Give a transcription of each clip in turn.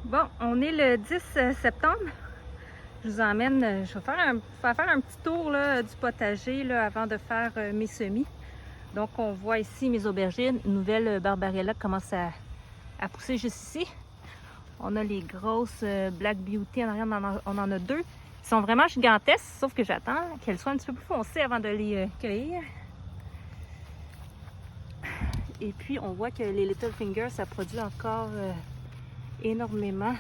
Bon, on est le 10 septembre. Je vous emmène, je vais faire un petit tour là, du potager là, avant de faire mes semis. Donc, on voit ici mes aubergines. Une nouvelle Barbarella commence à pousser juste ici. On a les grosses Black Beauty en arrière, on en a deux. Ils sont vraiment gigantesques, sauf que j'attends qu'elles soient un petit peu plus foncées avant de les cueillir. Et puis, on voit que les Little Fingers, ça produit encore énormément.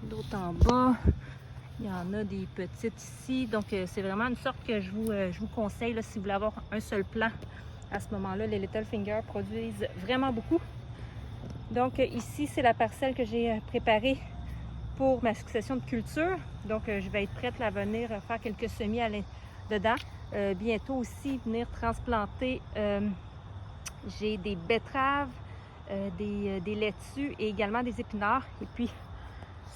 D'autres en bas. Il y en a des petites ici. Donc, c'est vraiment une sorte que je vous conseille là, si vous voulez avoir un seul plant. À ce moment-là, les Little Fingers produisent vraiment beaucoup. Donc, ici, c'est la parcelle que j'ai préparée pour ma succession de culture. Donc, je vais être prête à venir faire quelques semis dedans. Bientôt aussi, venir transplanter. J'ai des betteraves, des laitues et également des épinards. Et puis,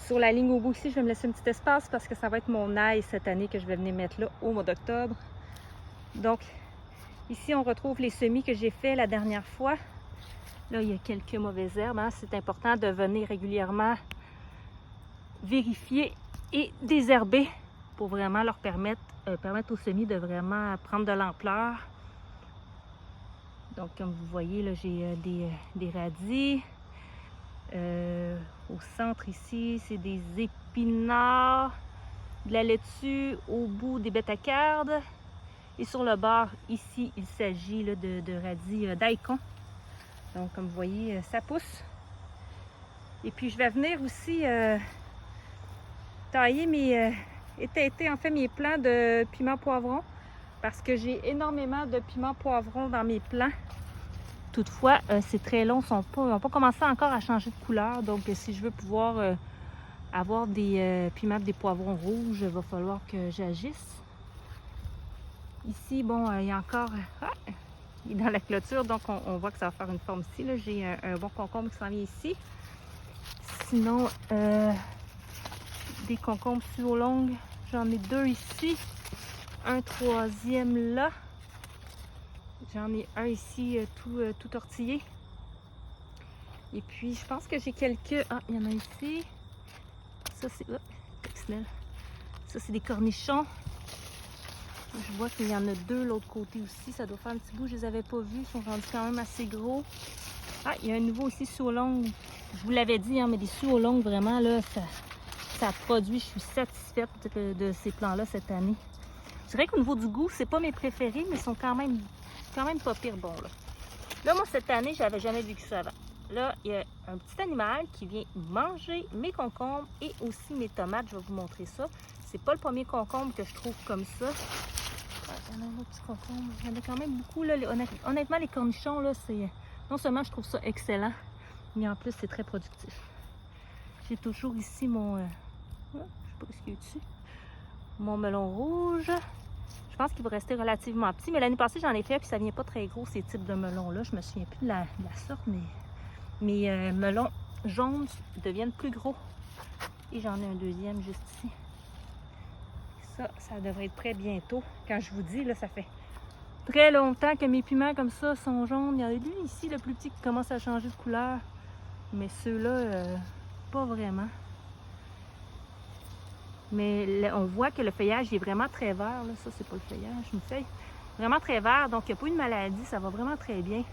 sur la ligne au bout ici, je vais me laisser un petit espace parce que ça va être mon ail cette année que je vais venir mettre là au mois d'octobre. Donc, ici, on retrouve les semis que j'ai fait la dernière fois. Là, il y a quelques mauvaises herbes. Hein. C'est important de venir régulièrement vérifier et désherber pour vraiment leur permettre aux semis de vraiment prendre de l'ampleur. Donc, comme vous voyez, là, j'ai des radis. Au centre ici, c'est des épinards, de la laitue, au bout des bétacardes. Et sur le bord, ici, il s'agit de radis daikon. Donc, comme vous voyez, ça pousse. Et puis, je vais venir aussi tailler étêter en fait mes plants de piment poivron parce que j'ai énormément de piment poivron dans mes plants. Toutefois, c'est très long, ils n'ont pas commencé encore à changer de couleur. Donc, si je veux pouvoir avoir des piments, des poivrons rouges, il va falloir que j'agisse. Ici, bon, il y a encore... il est dans la clôture, donc on voit que ça va faire une forme ici. J'ai un bon concombre qui s'en vient ici. Sinon, des concombres sur longues, j'en ai deux ici. Un troisième là. J'en ai un ici tout tortillé. Et puis, je pense que j'ai quelques... Ah, il y en a ici. Ça, c'est... Oh, ça, c'est des cornichons. Je vois qu'il y en a deux de l'autre côté aussi. Ça doit faire un petit bout. Je les avais pas vus. Ils sont rendus quand même assez gros. Ah, il y a un nouveau ici, Soulong. Je vous l'avais dit, hein, mais des Soulong, vraiment, là, ça produit. Je suis satisfaite de ces plants-là cette année. Je dirais qu'au niveau du goût, c'est pas mes préférés, mais ils sont quand même pas pire bons, là. Là, moi, cette année, j'avais jamais vécu ça avant. Là, il y a un petit animal qui vient manger mes concombres et aussi mes tomates. Je vais vous montrer ça. C'est pas le premier concombre que je trouve comme ça. Il y en a un autre petit concombre. Il y en a quand même beaucoup, là. Honnêtement, les cornichons, là, c'est... Non seulement je trouve ça excellent, mais en plus, c'est très productif. J'ai toujours ici mon... je sais pas ce qu'il y a dessus. Mon melon rouge. Je pense qu'il va rester relativement petit, mais l'année passée, j'en ai fait, puis ça vient pas très gros, ces types de melons-là. Je me souviens plus de la sorte, mais mes melons jaunes deviennent plus gros. Et j'en ai un deuxième juste ici. Ça devrait être prêt bientôt. Quand je vous dis, là, ça fait très longtemps que mes piments comme ça sont jaunes. Il y en a lui ici, le plus petit, qui commence à changer de couleur. Mais ceux-là, pas vraiment. Mais là, on voit que le feuillage est vraiment très vert. Là. Ça, c'est pas le feuillage, une feuille. Vraiment très vert, donc il n'y a pas eu de maladie, ça va vraiment très bien.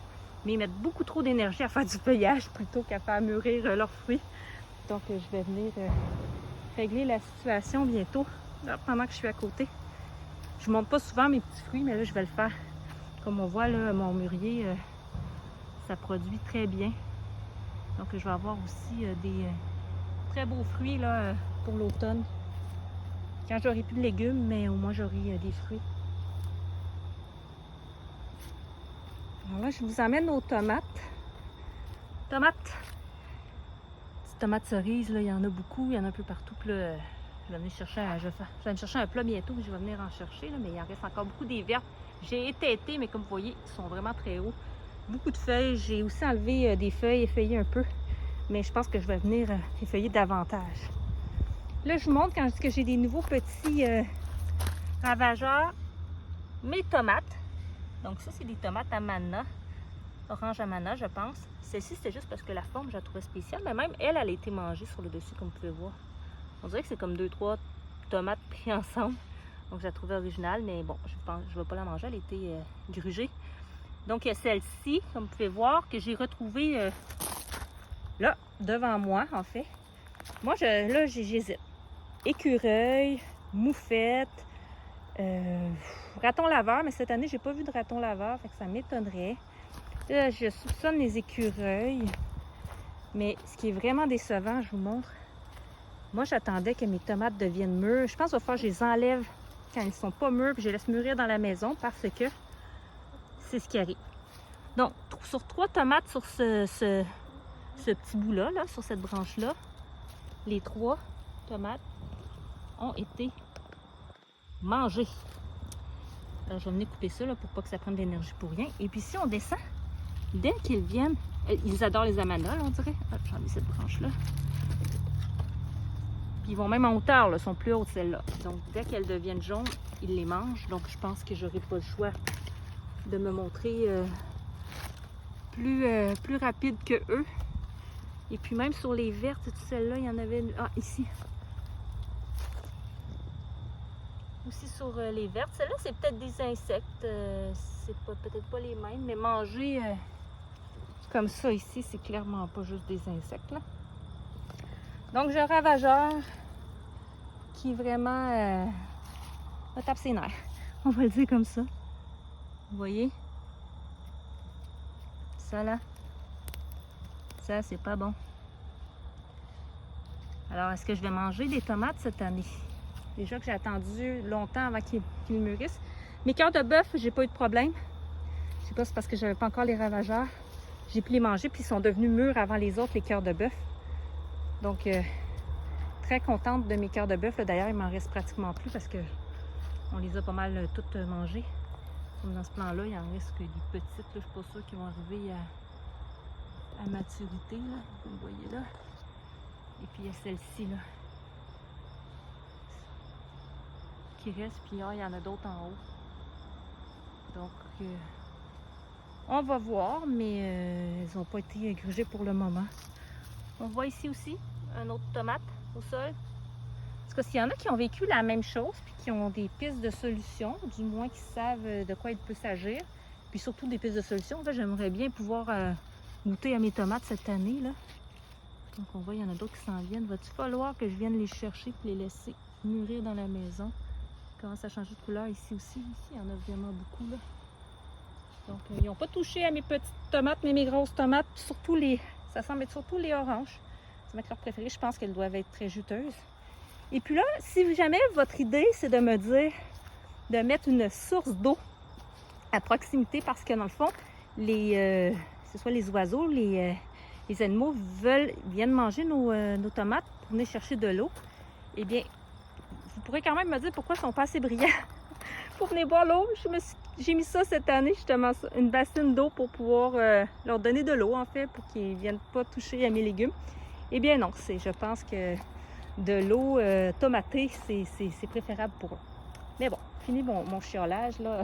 Mais ils mettent beaucoup trop d'énergie à faire du feuillage plutôt qu'à faire mûrir leurs fruits. Donc, je vais venir régler la situation bientôt, là, pendant que je suis à côté. Je ne montre pas souvent mes petits fruits, mais là, je vais le faire. Comme on voit, là, mon mûrier, ça produit très bien. Donc, je vais avoir aussi des très beaux fruits là, pour l'automne. Quand j'aurai plus de légumes, mais au moins j'aurai des fruits. Alors là, je vous emmène aux tomates. Tomates! Petites tomates cerises, là, il y en a beaucoup, il y en a un peu partout. Puis là, je vais venir chercher me chercher un plat bientôt, mais je vais venir en chercher, là, mais il en reste encore beaucoup des vertes. J'ai étêté, mais comme vous voyez, ils sont vraiment très hauts. Beaucoup de feuilles. J'ai aussi enlevé des feuilles, effeuillé un peu. Mais je pense que je vais venir effeuiller davantage. Là, je vous montre quand je dis que j'ai des nouveaux petits ravageurs. Mes tomates. Donc ça, c'est des tomates à Manna. Orange Amana, je pense. Celle-ci, c'était juste parce que la forme, je la trouvais spéciale. Mais même elle, elle a été mangée sur le dessus, comme vous pouvez voir. On dirait que c'est comme 2-3 tomates pris ensemble. Donc, je la trouvais originale. Mais bon, je ne vais pas la manger. Elle a été grugée. Donc, il y a celle-ci, comme vous pouvez voir, que j'ai retrouvée là, devant moi, en fait. Moi, là, j'hésite. Écureuil, moufette, raton laveur. Mais cette année, j'ai pas vu de raton laveur. Fait que ça m'étonnerait. Là, je soupçonne les écureuils. Mais ce qui est vraiment décevant, je vous montre. Moi, j'attendais que mes tomates deviennent mûres. Je pense qu'il va falloir que je les enlève quand ils ne sont pas mûrs. Puis je les laisse mûrir dans la maison parce que c'est ce qui arrive. Donc, sur 3 tomates sur ce petit bout-là, là, sur cette branche-là, les 3 tomates ont été mangées. Alors, je vais venir couper ça là, pour pas que ça prenne de l'énergie pour rien. Et puis, si on descend, dès qu'ils viennent, ils adorent les amandas, là, on dirait. Hop, j'ai enlevé cette branche-là. Puis, ils vont même en hauteur, là, sont plus hautes celles-là. Donc, dès qu'elles deviennent jaunes, ils les mangent. Donc, je pense que j'aurai pas le choix de me montrer plus rapide que eux. Et puis même sur les vertes, celle-là, il y en avait une... Ah, ici. Aussi sur les vertes. Celle-là, c'est peut-être des insectes. C'est peut-être pas les mêmes, mais manger comme ça ici, c'est clairement pas juste des insectes, là. Donc, j'ai un ravageur qui vraiment me tape ses nerfs. On va le dire comme ça. Vous voyez? Ça, là. Ça, c'est pas bon. Alors, est-ce que je vais manger des tomates cette année? Déjà que j'ai attendu longtemps avant qu'ils mûrissent. Mes cœurs de bœuf, j'ai pas eu de problème. Je sais pas, c'est parce que j'avais pas encore les ravageurs. J'ai pu les manger, puis ils sont devenus mûrs avant les autres, les cœurs de bœuf. Donc, très contente de mes cœurs de bœuf. D'ailleurs, il m'en reste pratiquement plus parce que on les a pas mal toutes mangées. Comme dans ce plan-là, il en reste que des petites. Là, je suis pas sûre qu'ils vont arriver à maturité, là. Vous le voyez là. Et puis il y a celle-ci là qui reste, puis il y en a d'autres en haut. Donc on va voir, mais elles n'ont pas été grugées pour le moment. On voit ici aussi un autre tomate au sol. Parce que s'il y en a qui ont vécu la même chose, puis qui ont des pistes de solution, du moins qui savent de quoi il peut s'agir, puis surtout des pistes de solution, en fait, j'aimerais bien pouvoir goûter à mes tomates cette année, là. Donc on voit, il y en a d'autres qui s'en viennent. Va-t-il falloir que je vienne les chercher et les laisser mûrir dans la maison? Ils commencent à changer de couleur ici aussi. Ici, il y en a vraiment beaucoup, là. Donc, ils n'ont pas touché à mes petites tomates, mais mes grosses tomates. Surtout ça semble être surtout les oranges. Ça va être leur préféré. Je pense qu'elles doivent être très juteuses. Et puis là, si jamais votre idée, c'est de me dire de mettre une source d'eau à proximité, parce que dans le fond, que ce soit les oiseaux, les animaux viennent manger nos tomates pour venir chercher de l'eau, eh bien, vous pourrez quand même me dire pourquoi ils ne sont pas assez brillants pour venir boire l'eau. J'ai mis ça cette année, justement, une bassine d'eau pour pouvoir leur donner de l'eau, en fait, pour qu'ils ne viennent pas toucher à mes légumes. Eh bien non, je pense que de l'eau tomatée, c'est préférable pour eux. Mais bon, fini mon chiolage, là.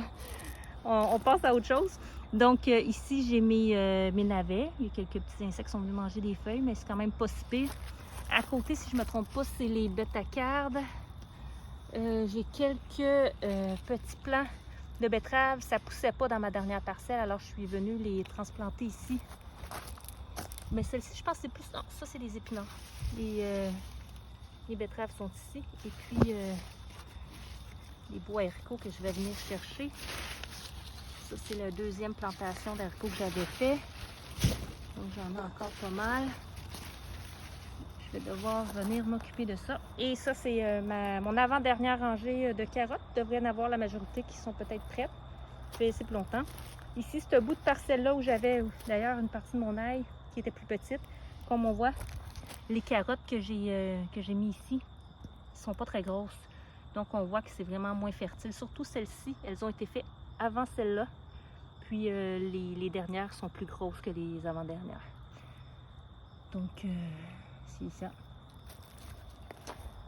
On passe à autre chose. Donc ici, j'ai mes navets. Il y a quelques petits insectes qui sont venus manger des feuilles, mais c'est quand même pas si pire. À côté, si je ne me trompe pas, c'est les bêta-cardes. J'ai quelques petits plants de betteraves. Ça ne poussait pas dans ma dernière parcelle, alors je suis venue les transplanter ici. Mais celle-ci, je pense que c'est plus... Non, ça, c'est les épinards. Les betteraves sont ici. Et puis, les bois haricots que je vais venir chercher. Ça, c'est la deuxième plantation d'haricots que j'avais fait. Donc, j'en ai encore pas mal. Je vais devoir venir m'occuper de ça. Et ça, c'est mon avant-dernière rangée de carottes. Devrait en avoir la majorité qui sont peut-être prêtes. Je vais laisser plus longtemps. Ici, ce bout de parcelle-là où j'avais d'ailleurs une partie de mon ail qui était plus petite. Comme on voit, les carottes que j'ai mis ici ne sont pas très grosses. Donc, on voit que c'est vraiment moins fertile. Surtout celles-ci, elles ont été faites avant celle-là. Puis les dernières sont plus grosses que les avant-dernières. Donc, c'est ça.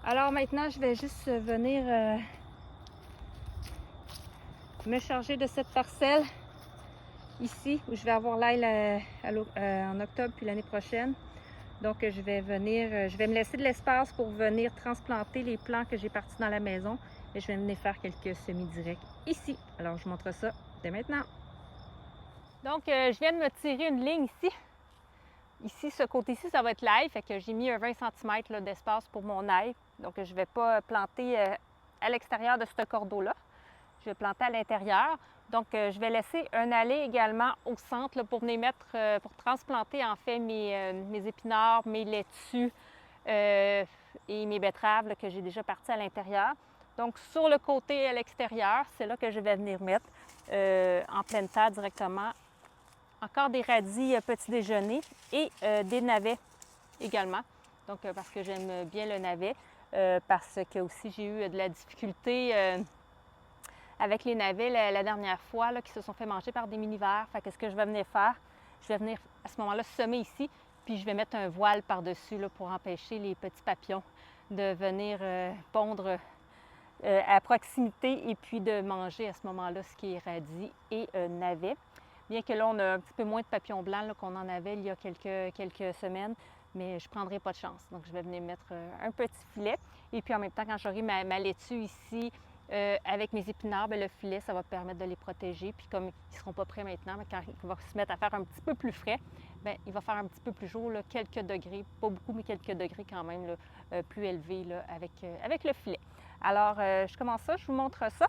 Alors maintenant, je vais juste venir me charger de cette parcelle ici où je vais avoir l'ail en octobre puis l'année prochaine. Donc je vais me laisser de l'espace pour venir transplanter les plants que j'ai partis dans la maison. Et je vais venir faire quelques semis directs ici. Alors je vous montre ça dès maintenant. Donc je viens de me tirer une ligne ici. Ici, ce côté-ci, ça va être l'ail, fait que j'ai mis un 20 cm d'espace pour mon ail. Donc, je ne vais pas planter à l'extérieur de ce cordeau-là. Je vais planter à l'intérieur. Donc, je vais laisser un allée également au centre là, pour venir mettre, pour transplanter en fait mes épinards, mes laitues et mes betteraves là, que j'ai déjà partis à l'intérieur. Donc, sur le côté à l'extérieur, c'est là que je vais venir mettre en pleine terre directement. Encore des radis petit déjeuner et des navets également. Donc, parce que j'aime bien le navet, parce que aussi j'ai eu de la difficulté avec les navets la dernière fois, là, qui se sont fait manger par des mini-vers. Fait que ce que je vais venir faire, je vais venir à ce moment-là semer ici, puis je vais mettre un voile par-dessus là, pour empêcher les petits papillons de venir pondre à proximité et puis de manger à ce moment-là ce qui est radis et navets. Bien que là, on a un petit peu moins de papillons blancs qu'on en avait il y a quelques semaines, mais je ne prendrai pas de chance. Donc, je vais venir mettre un petit filet. Et puis, en même temps, quand j'aurai ma laitue ici, avec mes épinards, bien, le filet, ça va permettre de les protéger. Puis, comme ils ne seront pas prêts maintenant, mais quand ils vont se mettre à faire un petit peu plus frais, bien, il va faire un petit peu plus chaud, là, quelques degrés, pas beaucoup, mais quelques degrés quand même, là, plus élevés là, avec le filet. Alors, je commence ça, je vous montre ça.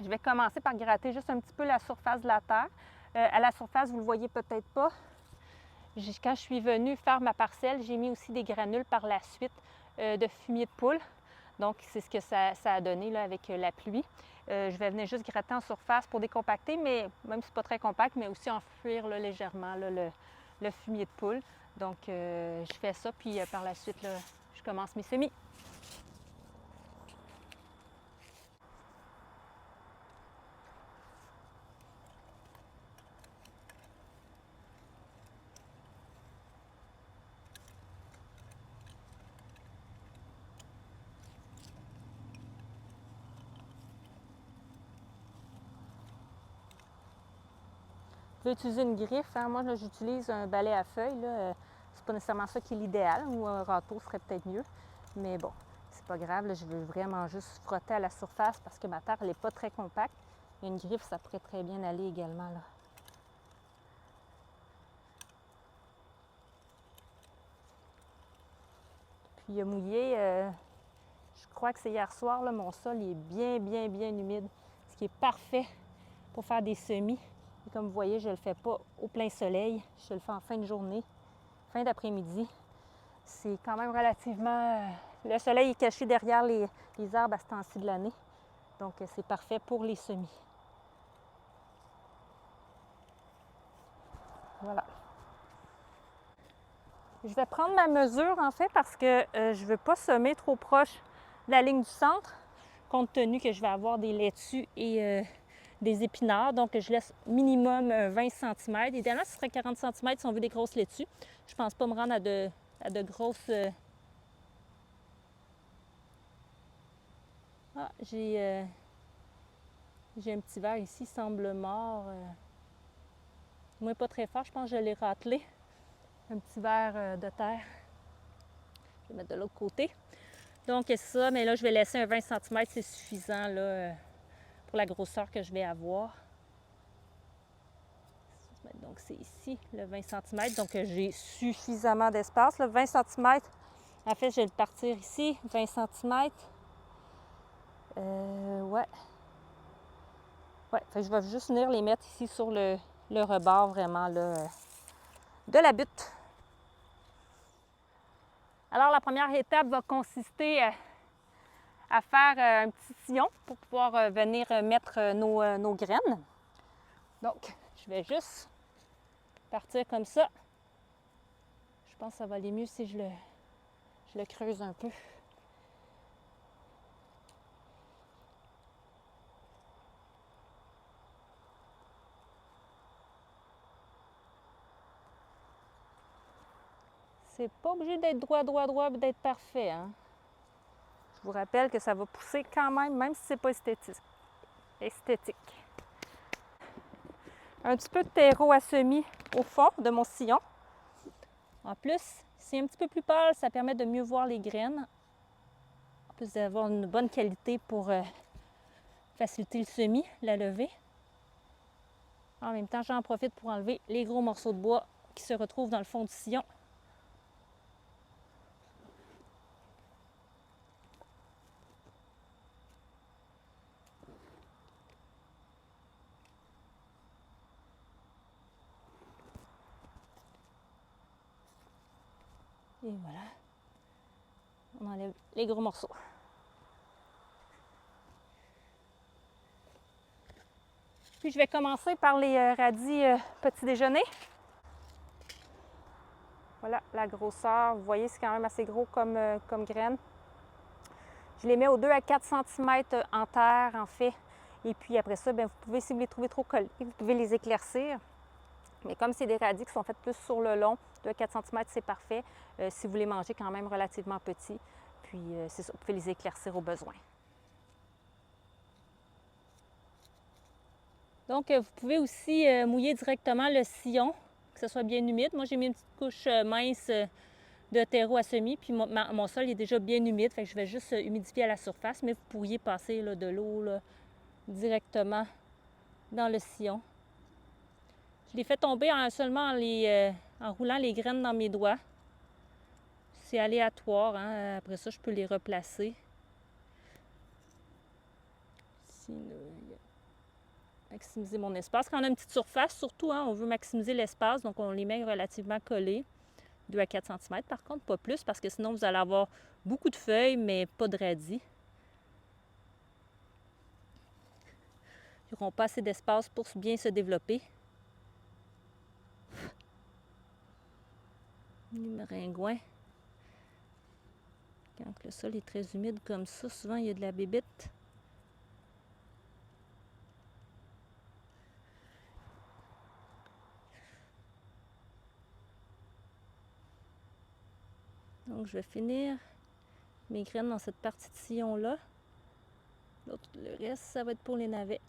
Je vais commencer par gratter juste un petit peu la surface de la terre. À la surface, vous ne le voyez peut-être pas. Quand je suis venue faire ma parcelle, j'ai mis aussi des granules par la suite de fumier de poule. Donc, c'est ce que ça a donné là, avec la pluie. Je vais venir juste gratter en surface pour décompacter, mais même si ce n'est pas très compact, mais aussi enfuir là, légèrement là, le fumier de poule. Donc, je fais ça, puis par la suite, là, je commence mes semis. Vous pouvez utiliser une griffe. Hein? Moi, j'utilise un balai à feuilles. C'est pas nécessairement ça qui est l'idéal, ou un râteau serait peut-être mieux. Mais bon, c'est pas grave. Là, je veux vraiment juste frotter à la surface parce que ma terre, elle n'est pas très compacte. Et une griffe, ça pourrait très bien aller également. Là. Puis il a mouillé, je crois que c'est hier soir, là, mon sol il est bien humide. Ce qui est parfait pour faire des semis. Et comme vous voyez, je ne le fais pas au plein soleil. Je le fais en fin de journée, fin d'après-midi. C'est quand même relativement... le soleil est caché derrière les arbres à ce temps-ci de l'année. Donc, c'est parfait pour les semis. Voilà. Je vais prendre ma mesure, en fait, parce que je ne veux pas semer trop proche de la ligne du centre, compte tenu que je vais avoir des laitues et des épinards. Donc, je laisse minimum 20 cm. Idéalement, ce serait 40 cm si on veut des grosses laitues. Je ne pense pas me rendre à de grosses... Ah, j'ai un petit verre ici, il semble mort. Moi, pas très fort, je pense que je l'ai ratelé. Un petit verre de terre. Je vais mettre de l'autre côté. Donc, c'est ça, mais là, je vais laisser un 20 cm, c'est suffisant là, pour la grosseur que je vais avoir. Donc, c'est ici, le 20 cm. Donc, j'ai suffisamment d'espace. 20 cm, en fait, je vais le partir ici, 20 cm. Ouais. Ouais, fait que je vais juste venir les mettre ici sur le rebord, vraiment, là, de la butte. Alors, la première étape va consister à faire un petit sillon pour pouvoir venir mettre nos graines. Donc, je vais juste partir comme ça. Je pense que ça va aller mieux si je le creuse un peu. C'est pas obligé d'être droit, d'être parfait. Hein? Je vous rappelle que ça va pousser quand même si c'est pas esthétique. un petit peu de terreau à semis au fond de mon sillon. En plus, c'est un petit peu plus pâle, ça permet de mieux voir les graines. En plus d'avoir une bonne qualité pour faciliter le semis, la levée. En même temps, j'en profite pour enlever les gros morceaux de bois qui se retrouvent dans le fond du sillon. Et voilà. On enlève les gros morceaux. Puis je vais commencer par les radis petit déjeuner. Voilà la grosseur. Vous voyez, c'est quand même assez gros comme graines. Je les mets aux 2 à 4 cm en terre, en fait. Et puis après ça, bien, vous pouvez, si vous les trouvez trop collés, vous pouvez les éclaircir. Mais comme c'est des radis qui sont faits plus sur le long, 2 à 4 cm, c'est parfait. Si vous les mangez quand même relativement petits, puis c'est ça, vous pouvez les éclaircir au besoin. Donc, vous pouvez aussi mouiller directement le sillon, que ce soit bien humide. Moi, j'ai mis une petite couche mince de terreau à semis, puis mon sol est déjà bien humide, fait que je vais juste humidifier à la surface, mais vous pourriez passer là, de l'eau directement dans le sillon. Je l'ai fait tomber seulement en roulant les graines dans mes doigts. C'est aléatoire, hein? Après ça, je peux les replacer. Ici, maximiser mon espace. Quand on a une petite surface, surtout, hein, on veut maximiser l'espace, donc on les met relativement collés. 2 à 4 cm, par contre, pas plus, parce que sinon, vous allez avoir beaucoup de feuilles, mais pas de radis. Ils n'auront pas assez d'espace pour bien se développer. Les maringouins. Quand le sol est très humide comme ça, souvent, il y a de la bébite. Donc, je vais finir mes graines dans cette partie de sillon-là. Le reste, ça va être pour les navets.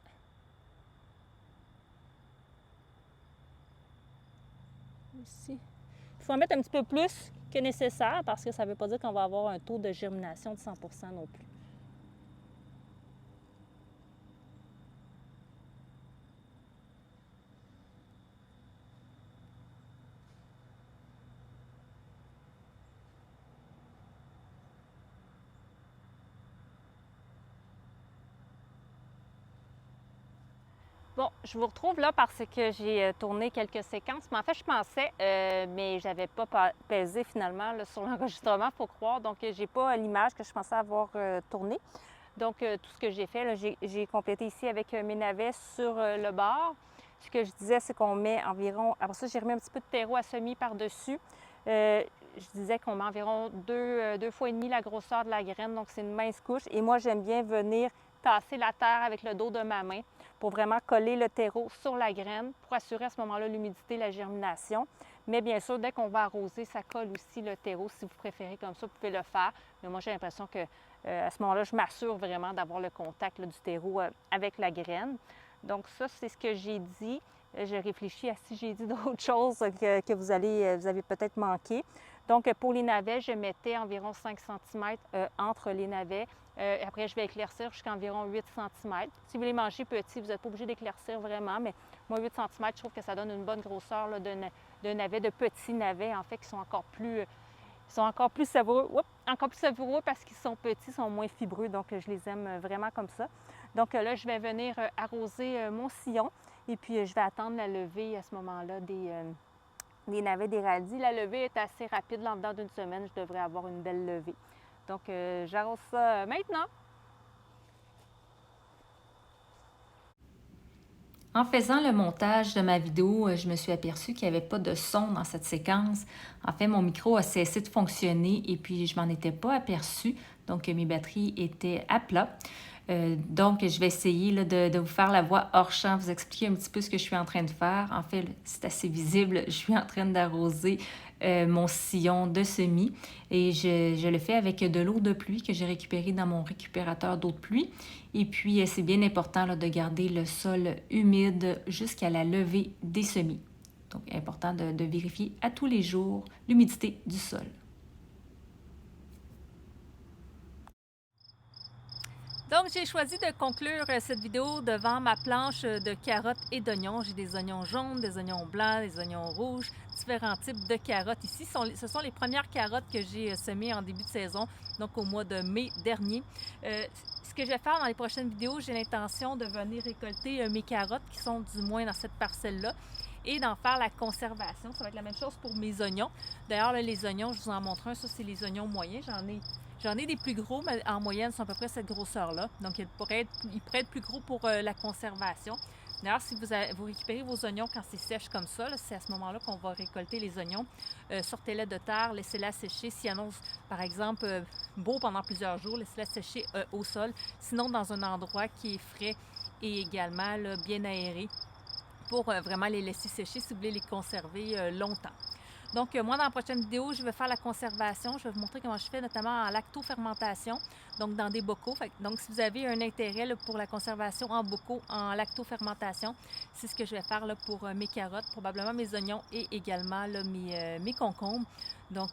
Ici. Il faut en mettre un petit peu plus que nécessaire parce que ça ne veut pas dire qu'on va avoir un taux de germination de 100% non plus. Bon, je vous retrouve là parce que j'ai tourné quelques séquences, mais en fait, je pensais, mais j'avais pas pesé finalement là, sur l'enregistrement, faut croire, donc j'ai pas l'image que je pensais avoir tournée. Donc, tout ce que j'ai fait, j'ai complété ici avec mes navets sur le bord. Ce que je disais, c'est qu'on met environ, après ça, j'ai remis un petit peu de terreau à semis par-dessus. Je disais qu'on met environ 2 fois et demi la grosseur de la graine, donc c'est une mince couche. Et moi, j'aime bien venir tasser la terre avec le dos de ma main pour vraiment coller le terreau sur la graine pour assurer à ce moment-là l'humidité, la germination. Mais bien sûr, dès qu'on va arroser, ça colle aussi le terreau. Si vous préférez comme ça, vous pouvez le faire. Mais moi, j'ai l'impression que à ce moment-là, je m'assure vraiment d'avoir le contact là, du terreau avec la graine. Donc ça, c'est ce que j'ai dit. Je réfléchis à si j'ai dit d'autres choses que vous avez peut-être manqué. Donc, pour les navets, je mettais environ 5 cm entre les navets. Après, je vais éclaircir jusqu'à environ 8 cm. Si vous les mangez petits, vous n'êtes pas obligé d'éclaircir vraiment, mais moi, 8 cm, je trouve que ça donne une bonne grosseur là, de navets, de petits navets, en fait, qui sont encore plus savoureux. Encore plus savoureux parce qu'ils sont petits, sont moins fibreux, donc je les aime vraiment comme ça. Donc là, je vais venir arroser mon sillon et puis je vais attendre la levée à ce moment-là des navets, des radis. La levée est assez rapide, là, en dedans d'une semaine, je devrais avoir une belle levée. Donc j'arrose ça maintenant. En faisant le montage de ma vidéo, je me suis aperçue qu'il n'y avait pas de son dans cette séquence. En fait, mon micro a cessé de fonctionner et puis je m'en étais pas aperçue. Donc, mes batteries étaient à plat. Donc, je vais essayer là, de vous faire la voix hors champ, vous expliquer un petit peu ce que je suis en train de faire. En fait, c'est assez visible, je suis en train d'arroser mon sillon de semis. Et je le fais avec de l'eau de pluie que j'ai récupérée dans mon récupérateur d'eau de pluie. Et puis, c'est bien important là, de garder le sol humide jusqu'à la levée des semis. Donc, important de vérifier à tous les jours l'humidité du sol. Donc, j'ai choisi de conclure cette vidéo devant ma planche de carottes et d'oignons. J'ai des oignons jaunes, des oignons blancs, des oignons rouges, différents types de carottes. Ici, ce sont les premières carottes que j'ai semées en début de saison, donc au mois de mai dernier. Ce que je vais faire dans les prochaines vidéos, j'ai l'intention de venir récolter mes carottes qui sont du moins dans cette parcelle-là et d'en faire la conservation. Ça va être la même chose pour mes oignons. D'ailleurs, les oignons, je vous en montre un. Ça, c'est les oignons moyens. J'en ai des plus gros, mais en moyenne, sont à peu près cette grosseur-là. Donc, ils pourraient être plus gros pour la conservation. D'ailleurs, si vous récupérez vos oignons quand c'est sèche comme ça, c'est à ce moment-là qu'on va récolter les oignons. Sortez-les de terre, laissez-les sécher. S'ils annoncent, par exemple, beau pendant plusieurs jours, laissez-les sécher au sol. Sinon, dans un endroit qui est frais et également là, bien aéré pour vraiment les laisser sécher si vous voulez les conserver longtemps. Donc, moi, dans la prochaine vidéo, je vais faire la conservation. Je vais vous montrer comment je fais, notamment en lactofermentation, donc dans des bocaux. Donc, si vous avez un intérêt là, pour la conservation en bocaux, en lactofermentation, c'est ce que je vais faire là, pour mes carottes, probablement mes oignons et également là, mes concombres. Donc,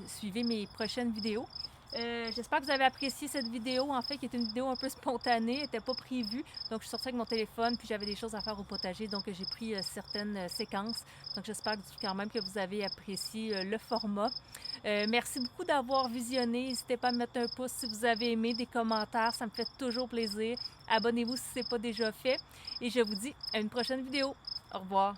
suivez mes prochaines vidéos. J'espère que vous avez apprécié cette vidéo, en fait, qui est une vidéo un peu spontanée, elle n'était pas prévue. Donc, je suis sortie avec mon téléphone, puis j'avais des choses à faire au potager, donc j'ai pris certaines séquences. Donc, j'espère quand même que vous avez apprécié le format. Merci beaucoup d'avoir visionné. N'hésitez pas à me mettre un pouce si vous avez aimé, des commentaires, ça me fait toujours plaisir. Abonnez-vous si ce n'est pas déjà fait. Et je vous dis à une prochaine vidéo. Au revoir.